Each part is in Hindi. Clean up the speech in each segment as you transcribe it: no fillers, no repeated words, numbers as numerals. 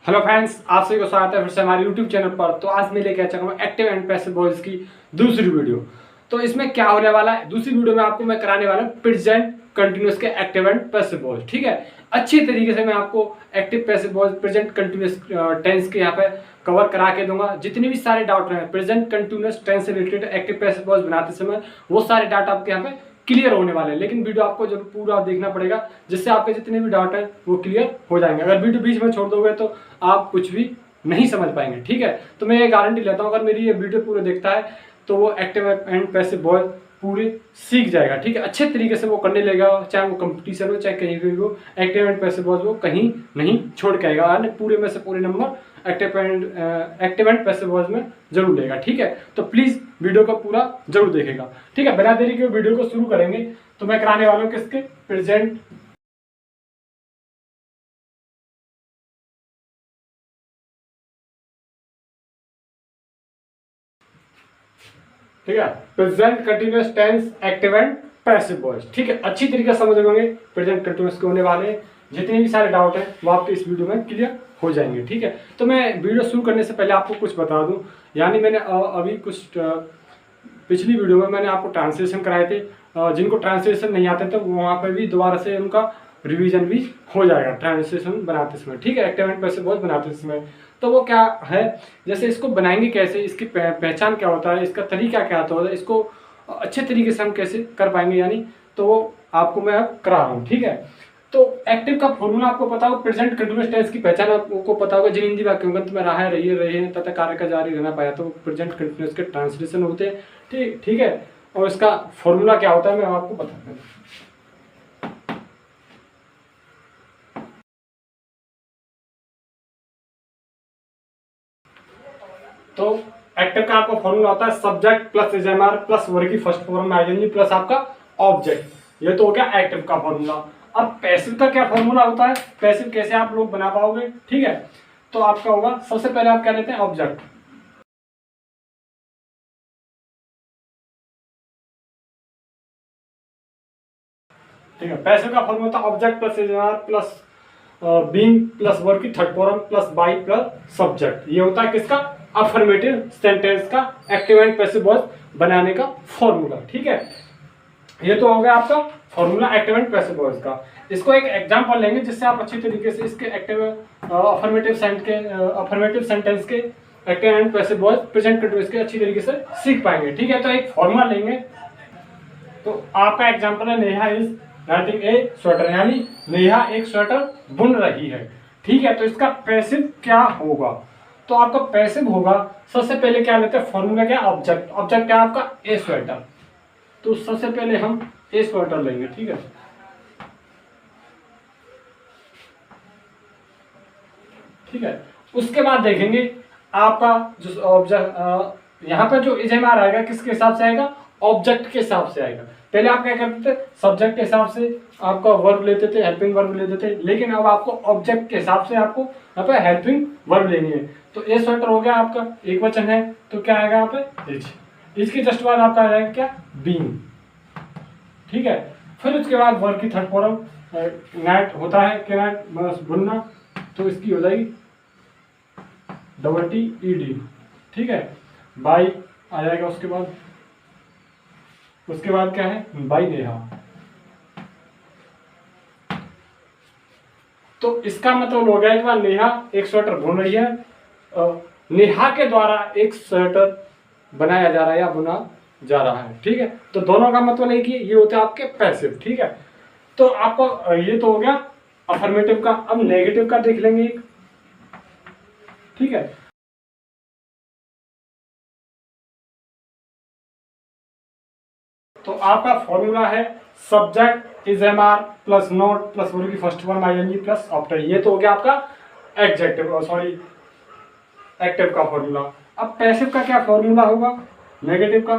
हेलो फ्रेंड्स, आप सभी को स्वागत है फिर से हमारे यूट्यूब चैनल पर। तो आज मैं लेके आ चुका हूँ एक्टिव एंड पैसिव वॉइस की दूसरी वीडियो। तो इसमें क्या होने वाला है, दूसरी वीडियो में आपको मैं कराने वाला हूँ प्रेजेंट कंटिन्यूअस के एक्टिव एंड पैसिव वॉइस। ठीक है, अच्छी तरीके से मैं आपको active passive voice present continuous tense के यहाँ पे कवर करा के दूंगा। जितने भी सारे डाउट हैं प्रेजेंट कंटिन्यूअस टेंस से रिलेटेड एक्टिव पैसिव वॉइस बनाते समय, वो सारे डाउट आपके यहाँ पे क्लियर होने वाले हैं। लेकिन वीडियो आपको जरूर पूरा देखना पड़ेगा, जिससे आपके जितने भी डाउट हैं वो क्लियर हो जाएंगे। अगर वीडियो बीच में छोड़ दोगे तो आप कुछ भी नहीं समझ पाएंगे। ठीक है, तो मैं ये गारंटी लेता हूँ, अगर मेरी ये वीडियो पूरे देखता है तो वो एक्टिव एंड पैसिव वॉइस पूरे सीख जाएगा। ठीक है, अच्छे तरीके से वो करने लगेगा, चाहे वो कंपटीशन हो चाहे कहीं भी हो। एक्टिव एंड पैसिव वॉइस वो कहीं नहीं छोड़ के आएगा, पूरे में से पूरे number active and passive voice में जरूर लेगा। ठीक है, तो प्लीज वीडियो को पूरा जरूर देखेगा। ठीक है, बिना देरी के वीडियो को शुरू करेंगे। तो मैं कराने वाला हूँ किसके प्रेजेंट ठीक है, present continuous tense active and passive voice. ठीक है, अच्छी तरीके से समझ होंगे प्रेजेंट कंटिन्यूअस के होने वाले हैं। जितने भी सारे डाउट हैं वो आपके इस वीडियो में क्लियर हो जाएंगे। ठीक है, तो मैं वीडियो शुरू करने से पहले आपको कुछ बता दूं, यानी मैंने अभी कुछ पिछली वीडियो में मैंने आपको ट्रांसलेशन कराए थे। जिनको ट्रांसलेशन नहीं आते तो वहाँ पर भी दोबारा से उनका रिवीजन भी हो जाएगा ट्रांसलेशन बनाते समय। ठीक है, एक्टिव एंड पैसिव वॉइस बनाते समय तो वो क्या है, जैसे इसको बनाएंगे कैसे, इसकी पहचान क्या होता है, इसका तरीका क्या होता है, इसको अच्छे तरीके से हम कैसे कर पाएंगे, यानी तो वो आपको मैं अब करा रहा हूँ। ठीक है, तो एक्टिव का फॉर्मूला आपको पता होगा, प्रेजेंट कंटिन्यूअस टेंस की पहचान आपको पता होगा। जिन हिंदी वाक्यों में तुम्हें रहा रही रहे तथा कार्य का जारी रहना पाया, तो प्रेजेंट कंटिन्यूअस के ट्रांसलेशन होते हैं। ठीक है, और इसका फॉर्मूला क्या होता है मैं आपको बताता हूँ। तो एक्टिव का आपका फॉर्मूला होता है subject plus is am are plus verb की फर्स्ट फॉर्म में आईएनजी प्लस आपका ऑब्जेक्ट। ये तो हो गया एक्टिव का फॉर्मूला। अब पैसिव का क्या फॉर्मूला होता है, पैसिव कैसे आप लोग बना पाओगे। ठीक है, तो आपका होगा सबसे पहले आप क्या लेते हैं ऑब्जेक्ट। ठीक है, पैसिव का फॉर्मूला होता है object plus is am are plus being plus verb की third form plus by plus subject. ये होता है किसका, अफर्मेटिव सेंटेंस का एक्टिव एंड पैसिव वॉइस बनाने का फॉर्मूला। ठीक है, ये तो हो गया आपका formula active and passive voice का। इसको एक एग्जांपल लेंगे जिससे आप अच्छी तरीके से इसके एक्टिव अफर्मेटिव सेंटेंस के active and passive voice present continuous के अच्छी तरीके से सीख पाएंगे। ठीक है, तो एक फॉर्मूला लेंगे। तो आपका एग्जांपल है नेहा इज नाइटिंग ए स्वेटर, यानी नेहा एक स्वेटर बुन रही है। ठीक है, तो इसका पैसिव क्या होगा, तो आपका पैसिव होगा, सबसे पहले क्या लेते हैं फॉर्मूला क्या, ऑब्जेक्ट। ऑब्जेक्ट क्या आपका ए स्वेटर, तो सबसे पहले हम ए स्वेटर लेंगे। ठीक है, ठीक है, उसके बाद देखेंगे आपका जो ऑब्जेक्ट यहाँ पे जो एसएमआर आएगा किसके हिसाब से आएगा, ऑब्जेक्ट के हिसाब से आएगा। पहले आप क्या करते थे, सब्जेक्ट के हिसाब से आपका वर्ब लेते थे, हेल्पिंग वर्ब लेते थे, लेकिन अब आपको ऑब्जेक्ट के हिसाब से आपको यहाँ पे हेल्पिंग वर्ब लेनी है। तो ए स्वेटर हो गया आपका एक वचन है, तो क्या आएगा यहाँ पे इज। इसके जस्ट बाद आपका आ जाएगा क्या, बीइंग। ठीक है, फिर उसके बाद वर्ब की थर्ड फॉर्म नाइट होता है, क्या नाइट बस बुनना, तो इसकी हो जाएगी डबल टी ई डी। ठीक है, बाई आ जाएगा उसके बाद क्या है, बाई नेहा। तो इसका मतलब हो गया कि नेहा एक स्वेटर बुन रही है, नेहा के द्वारा एक स्वेटर बनाया जा रहा है या बुना जा रहा है। ठीक है, तो दोनों का मतलब एक ही, ये होते हैं आपके पैसिव। ठीक है, तो आपको ये तो हो गया अफर्मेटिव का। अब नेगेटिव का देख लेंगे एक। ठीक है, तो आपका फॉर्मूला है subject is am are plus not plus verb की first form ING plus after. ये तो हो गया आपका एडजेक्टिव सॉरी एक्टिव का फॉर्मूला। अब पैसिव का क्या फॉर्मूला होगा, नेगेटिव का।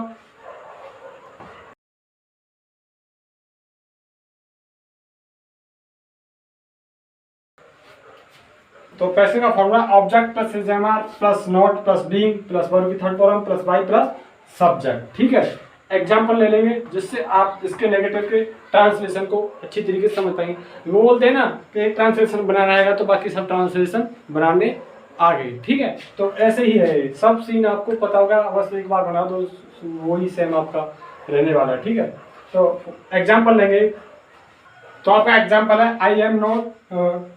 तो पैसिव का formula object plus is am are plus not plus being plus verb की third form plus by plus subject. ठीक है, एग्जाम्पल ले लेंगे जिससे आप इसके नेगेटिव के ट्रांसलेशन को अच्छी तरीके से समझ पाएंगे। वो बोलते हैं ना कि ट्रांसलेशन बनाना आएगा तो बाकी सब ट्रांसलेशन बनाने आ गए, ठीक है। तो ऐसे ही है, सब सीन आपको पता होगा, बस एक बार बना दो वही सेम आपका रहने वाला है, ठीक है। तो एग्जाम्पल लेंगे, तो आपका एग्जाम्पल है आई एम नॉट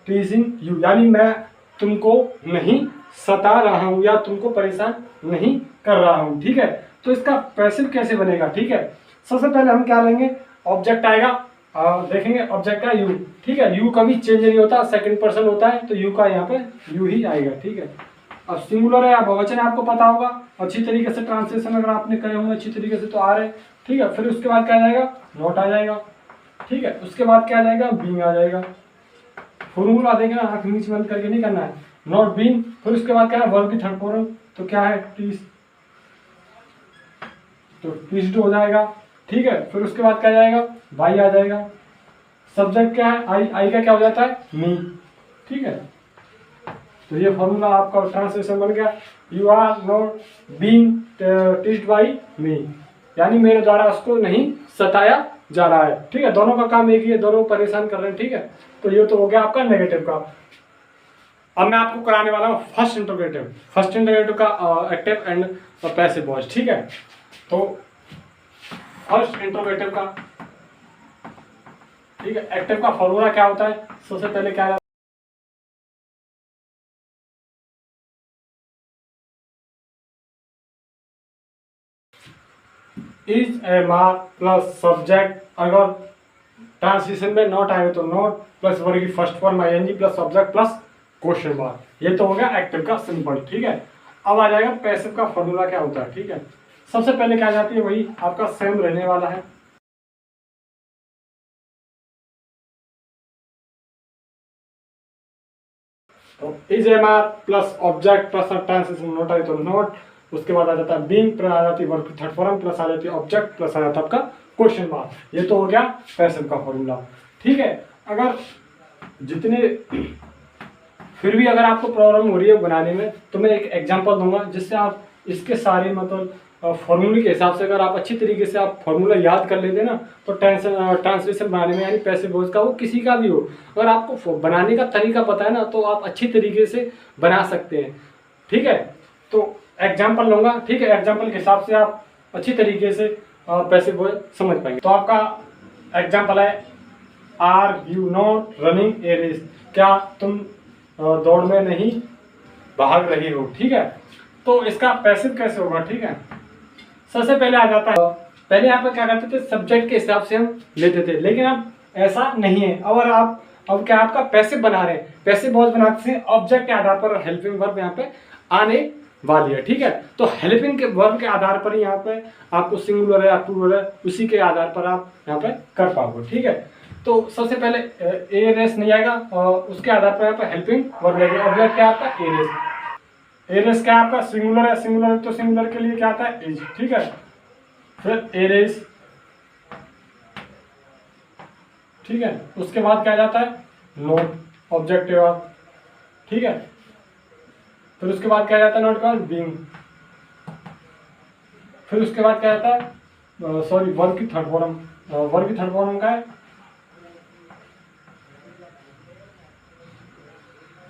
टीजिंग यू, यानी मैं तुमको नहीं सता रहा हूँ या तुमको परेशान नहीं कर रहा हूँ, ठीक है। तो इसका पैसिव कैसे बनेगा, ठीक है। सबसे पहले हम क्या लेंगे, ऑब्जेक्ट आएगा, देखेंगे ऑब्जेक्ट का यू, ठीक है। यू कभी चेंज नहीं होता, सेकंड पर्सन होता है, तो यू का यहाँ पे यू ही आएगा, ठीक है। अब सिंगुलर है या बहुवचन है आपको पता होगा, अच्छी तरीके से ट्रांसलेशन अगर आपने करे होंगे अच्छी तरीके से तो आ रहे, ठीक है। फिर उसके बाद क्या आ जाएगा, नॉट आ जाएगा, ठीक है। उसके बाद क्या आ जाएगा, बीइंग आ जाएगा। फॉर्मूला देखें ना, आंख नीचे बंद करके नहीं करना है, नॉट बीइंग। फिर उसके बाद क्या है, वर्ब की थर्ड फॉर्म, तो क्या है टीज, तो टीज्ड हो जाएगा, ठीक है। फिर उसके बाद क्या आ जाएगा, बाई आ जाएगा। सब्जेक्ट क्या है, आई, आई का क्या हो जाता है, मी, ठीक है। तो ये फॉर्मूला आपका ट्रांसलेशन बन गया, you are not being teased by me, यानी मेरे द्वारा उसको नहीं सताया जा रहा है, ठीक है। दोनों का काम एक ही है, दोनों परेशान कर रहे हैं, ठीक है। तो ये तो हो गया आपका नेगेटिव का। अब मैं आपको कराने वाला हूँ फर्स्ट इंटरोगेटिव का एक्टिव एंड पैसिव वॉइस, ठीक है। तो फर्स्ट इंटरोगेटिव का, ठीक है, एक्टिव का फॉर्मूला क्या होता है, सबसे पहले क्या है, is a mark plus subject, अगर ट्रांसलेशन में नॉट आए तो नॉट प्लस वर्ब की first form ING plus subject plus question mark, ये तो हो गया एक्टिव का सिंपल, ठीक है। अब आ जाएगा पैसिव का फॉर्मूला क्या होता है, ठीक है। सबसे पहले क्या जाती है, वही आपका सेम रहने वाला है, तो is a mark plus object plus translation not आए तो नॉट, उसके बाद आ जाता है बीइंग, प्लस आ जाती है वर्ब की थर्ड फॉर्म, प्लस आ जाती है ऑब्जेक्ट, प्लस आ जाता है आपका क्वेश्चन मार्क, ये तो हो गया पैसिव का फॉर्मूला, ठीक है। अगर जितने फिर भी अगर आपको प्रॉब्लम हो रही है बनाने में, तो मैं एक एग्जांपल दूंगा जिससे आप इसके सारे मतलब फॉर्मूले के हिसाब से अगर आप अच्छी तरीके से आप फॉर्मूला याद कर लेते ना, तो ट्रांसलेशन बनाने में यानी पैसिव वॉइस का, वो किसी का भी हो, अगर आपको बनाने का तरीका पता है ना, तो आप अच्छी तरीके से बना सकते हैं, ठीक है। तो एग्जाम्पल लूंगा, ठीक है, एग्जाम्पल के हिसाब से आप अच्छी तरीके से पैसिव वॉइस समझ पाएंगे। तो आपका एग्जाम्पल है, are you not running a race, क्या तुम दौड़ में नहीं भाग रही हो, ठीक है। तो इसका पैसिव कैसे होगा, ठीक है। सबसे पहले आ जाता है, पहले यहाँ पे क्या करते थे, सब्जेक्ट के हिसाब से हम लेते थे, लेकिन अब ऐसा नहीं है। और आप अब क्या आपका पैसिव बना रहे हैं, पैसिव वॉइस बनाते हैं ऑब्जेक्ट के आधार पर, हेल्पिंग वर्ब यहाँ पे आने वाली है, ठीक है। तो हेल्पिंग के वर्ब के आधार पर ही यहाँ पे आपको सिंगुलर है या प्लूरल है, उसी के आधार पर आप यहाँ पे कर पाओगे, ठीक है। तो सबसे पहले ए रेस नहीं आएगा, और उसके आधार पर यहाँ पे हेल्पिंग वर्ब लगेगा। ऑब्जेक्ट क्या आपका, ए रेस, ए रेस क्या आपका सिंगुलर है, सिंगुलर तो सिंगुलर के लिए क्या आता है, इज, ठीक है। फिर ए रेस, ठीक है। उसके बाद क्या जाता है, नोट, ऑब्जेक्टिव वर्ब, ठीक है। फिर उसके बाद क्या जाता है, नॉट का बीइंग। फिर उसके बाद क्या जाता है, सॉरी वर्ब की थर्ड फॉर्म, वर्ब की थर्ड फॉर्म का है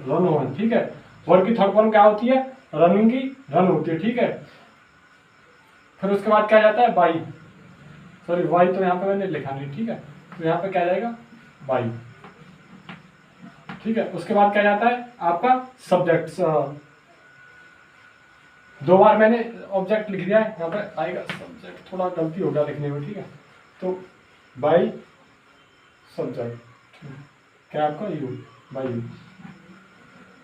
रन वन, ठीक है। वर्ब की थर्ड फॉर्म क्या होती है, रनिंग की रन होती है, ठीक है। फिर उसके बाद क्या जाता है, बाई, सॉरी वाई तो यहाँ पे मैंने लिखा नहीं, ठीक है। तो यहाँ पे क्या जाएगा, बाई, ठीक है। उसके बाद क्या जाता है आपका सब्जेक्ट, दो बार मैंने ऑब्जेक्ट लिख दिया है, यहाँ पे आएगा सब्जेक्ट, थोड़ा गलती हो गया लिखने में, ठीक है। तो बाई सब्जेक्ट, क्या आपका यू, बाई यू,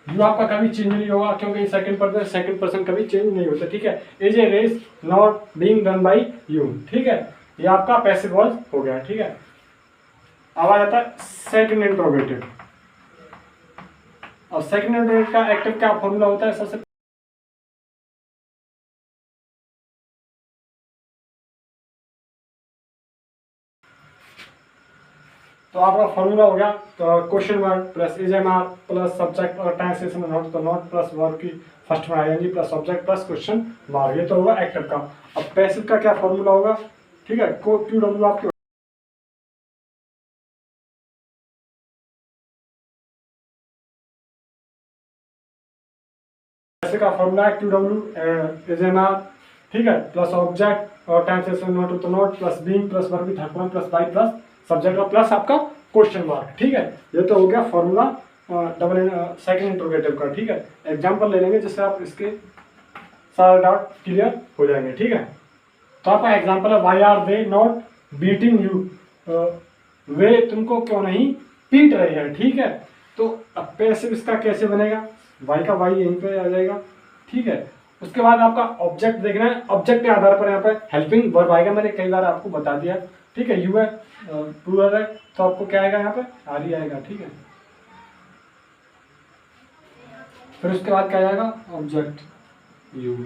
यू आपका कभी चेंज नहीं होगा क्योंकि सेकंड पर्सन कभी चेंज नहीं होता, ठीक है। Is a race not being done by you, ठीक है। ये आपका पैसिव वॉइस हो गया, ठीक है। अब आ जाता है सेकंड इंटरोगेटिव। अब सेकंड इंटरोगेटिव का एक्टिव क्या फॉर्मूला होता है, सबसे तो आपका फॉर्मूला हो गया, तो question word plus is am are plus subject और ट्रांसलेशन नॉट, तो नॉट प्लस वर्ब की फर्स्ट में ING plus subject plus question mark, ये तो होगा एक्टिव का। अब पैसिव का क्या फॉर्मूला होगा, ठीक है। क्यू डब्ल्यू आपकी ऐसे का फॉर्मूला है, Q W is am are, ठीक है, प्लस ऑब्जेक्ट और translation not to not plus being plus verb की third form plus by plus subject और प्लस आपका क्वेश्चन मार्क, ठीक है। ये तो हो गया फॉर्मूला डबल सेकंड इंट्रोगेटिव का, ठीक है। एग्जांपल ले लेंगे जिससे आप इसके सारे डाउट क्लियर हो जाएंगे, ठीक है। तो आपका एग्जांपल है why are they not beating you, वे तुमको क्यों नहीं पीट रहे हैं, ठीक है। तो अब पैसिव इसका कैसे बनेगा, वाई का वाई यहीं पे आ जाएगा, ठीक है। उसके बाद आपका ऑब्जेक्ट देखना है, ऑब्जेक्ट के आधार पर यहाँ पे हेल्पिंग वर्ब आएगा, मैंने कई बार आपको बता दिया, ठीक है। यू है प्लूरल है तो आपको क्या आएगा यहाँ पे आर ही आएगा, ठीक है। फिर उसके बाद क्या आएगा ऑब्जेक्ट यू,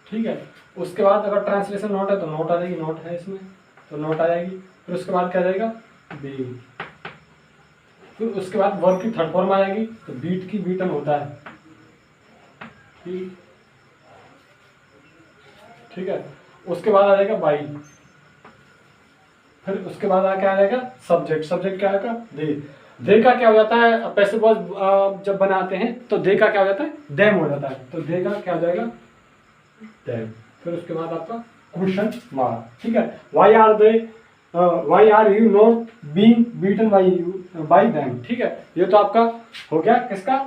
ठीक है। उसके बाद अगर ट्रांसलेशन नोट है तो नोट आ जाएगी, नोट है इसमें तो नोट आ जाएगी। फिर उसके बाद क्या जाएगा बीइंग, फिर उसके बाद वर्ब की थर्ड फॉर्म आ जाएगी, तो बीट की बीटन होता है, ठीक है। उसके बाद आ जाएगा बाई, फिर उसके बाद क्या आ जाएगा सब्जेक्ट, सब्जेक्ट क्या आएगा दे का क्या हो जाता है, पैसे बहुत जब बनाते हैं तो दे का क्या हो जाता है देम हो जाता है, तो दे का क्या हो जाएगा देम। फिर उसके बाद आपका क्वेश्चन मार्क, ठीक है। Why are they why are you not being beaten by them, ठीक है। ये तो आपका हो गया किसका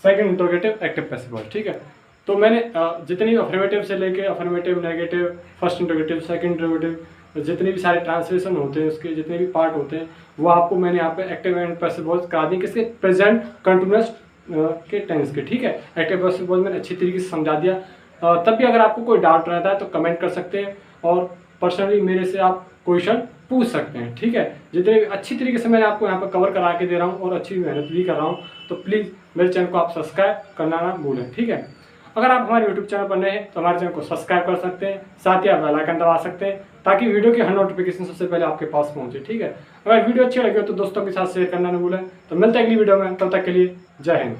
second interrogative active passive voice, ठीक है। तो मैंने जितनी अफर्मेटिव से लेके affirmative, negative, first interrogative, second interrogative, जितने भी सारे ट्रांसलेशन होते हैं उसके जितने भी पार्ट होते हैं वो आपको मैंने यहाँ पे एक्टिव एंड पैसिव वॉइस करा दी किसके प्रेजेंट कंटिन्यूअस के टेंस के, ठीक है। एक्टिव पैसिव वॉइस मैंने अच्छी तरीके से समझा दिया। तब भी अगर आपको कोई डाउट रहता है तो कमेंट कर सकते हैं और पर्सनली मेरे से आप क्वेश्चन पूछ सकते हैं, ठीक है। जितने अच्छी तरीके से मैंने आपको यहाँ पर कवर करा के दे रहा हूँ और अच्छी मेहनत भी कर रहा हूँ, तो प्लीज़ मेरे चैनल को आप सब्सक्राइब करना ना भूलें, ठीक है। अगर आप हमारे यूट्यूब चैनल पर नए हैं तो हमारे चैनल को सब्सक्राइब कर सकते हैं, साथ ही आप बेल आइकन दबा सकते हैं ताकि वीडियो की हर नोटिफिकेशन सबसे पहले आपके पास पहुंचे, ठीक है। अगर वीडियो अच्छी लगी हो तो दोस्तों के साथ शेयर करना ना भूलें। तो मिलते हैं अगली वीडियो में, तब तक के लिए जय हिंद।